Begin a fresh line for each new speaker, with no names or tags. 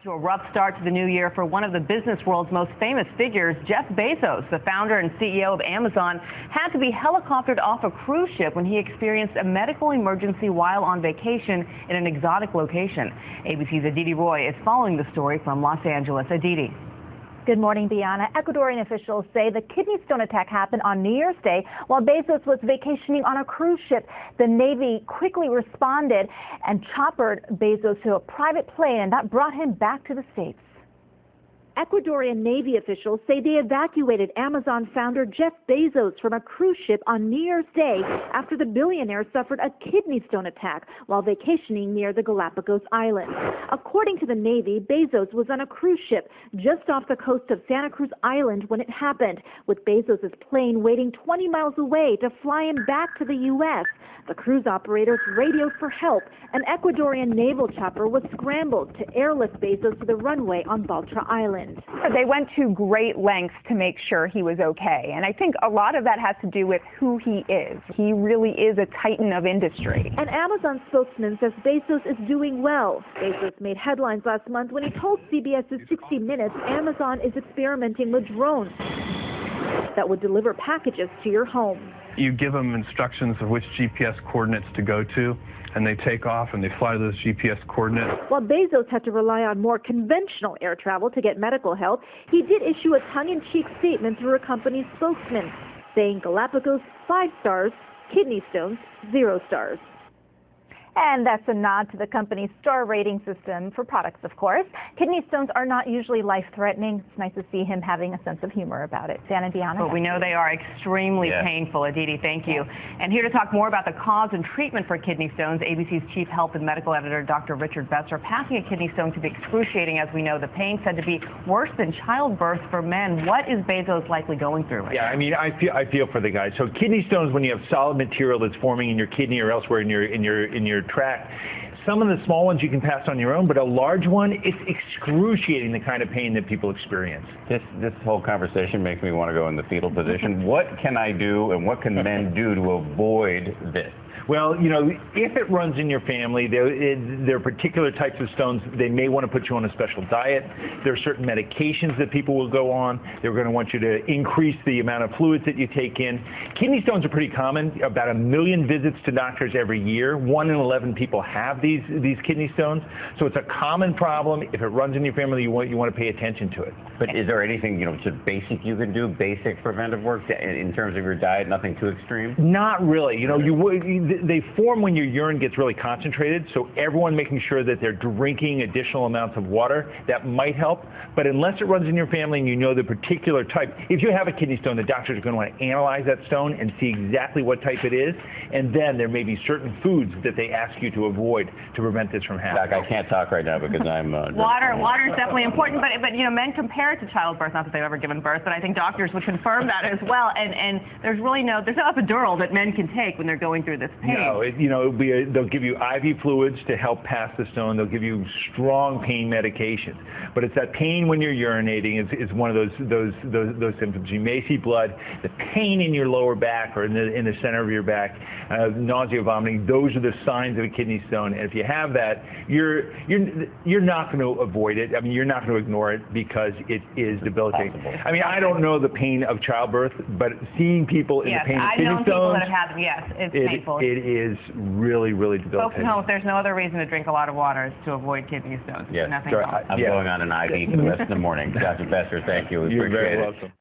To a rough start to the new year for one of the business world's most famous figures, Jeff Bezos, the founder and CEO of Amazon, had to be helicoptered off a cruise ship when he experienced a medical emergency while on vacation in an exotic location. ABC's Aditi Roy is following the story from Los Angeles. Aditi.
Good morning, Bianna. Ecuadorian officials say the kidney stone attack happened on New Year's Day while Bezos was vacationing on a cruise ship. The Navy quickly responded and choppered Bezos to a private plane, and that brought him back to the States. Ecuadorian Navy officials say they evacuated Amazon founder Jeff Bezos from a cruise ship on New Year's Day after the billionaire suffered a kidney stone attack while vacationing near the Galapagos Islands. According to the Navy, Bezos was on a cruise ship just off the coast of Santa Cruz Island when it happened, with Bezos' plane waiting 20 miles away to fly him back to the U.S. The cruise operators radioed for help. An Ecuadorian naval chopper was scrambled to airlift Bezos to the runway on Baltra Island.
They went to great lengths to make sure he was okay, and I think a lot of that has to do with who he is. He really is a titan of industry.
An Amazon spokesman says Bezos is doing well. Bezos made headlines last month when he told CBS's 60 Minutes Amazon is experimenting with drones that would deliver packages to your home.
You give them instructions of which GPS coordinates to go to, and they take off and they fly to those GPS coordinates.
While Bezos had to rely on more conventional air travel to get medical help, he did issue a tongue-in-cheek statement through a company spokesman, saying Galapagos 5 stars, kidney stones 0 stars. And that's a nod to the company's star rating system for products, of course. Kidney stones are not usually life-threatening. It's nice to see him having a sense of humor about it. Dan and Deanna.
But we know they are extremely painful. Aditi, thank you. And here to talk more about the cause and treatment for kidney stones, ABC's chief health and medical editor, Dr. Richard Besser. Passing a kidney stone can be excruciating, as we know. The pain said to be worse than childbirth for men. What is Bezos likely going through right now?
I mean, I feel for the guy. So kidney stones, when you have solid material that's forming in your kidney or elsewhere in your tract, some of the small ones you can pass on your own, but a large one, it's excruciating the kind of pain that people experience.
This whole conversation makes me want to go in the fetal position. What can I do and what can men do to avoid this?
Well, you know, if it runs in your family, there are particular types of stones. They may want to put you on a special diet. There are certain medications that people will go on. They're going to want you to increase the amount of fluids that you take in. Kidney stones are pretty common. About 1 million visits to doctors every year. 1 in 11 people have these kidney stones. So it's a common problem. If it runs in your family, you want to pay attention to it.
But is there anything, just basic you can do, basic preventive work in terms of your diet, nothing too extreme?
Not really. They form when your urine gets really concentrated, so everyone making sure that they're drinking additional amounts of water, that might help. But unless it runs in your family and you know the particular type, if you have a kidney stone, the doctors are going to want to analyze that stone and see exactly what type it is, and then there may be certain foods that they ask you to avoid to prevent this from happening.
Doc, I can't talk right now because I'm...
Water is definitely important, but men compare it to childbirth, not that they've ever given birth, but I think doctors would confirm that as well, and there's no epidural that men can take when they're going through this pain.
No, they'll give you IV fluids to help pass the stone. They'll give you strong pain medications. But it's that pain when you're urinating is one of those symptoms. You may see blood. The pain in your lower back or in the center of your back, nausea, vomiting. Those are the signs of a kidney stone. And if you have that, you're not going to avoid it. I mean, you're not going to ignore it because it is debilitating. I mean, I don't know the pain of childbirth, but seeing people in the pain of kidney stones,
people that have had them. Yes, it's painful.
It is really, really debilitating.
Folks, no, if there's no other reason to drink a lot of water, it's to avoid kidney stones.
Yes,
Nothing else.
I'm going on an IV for the rest of the morning. Dr. Besser, thank you. We appreciate it.
You're very welcome.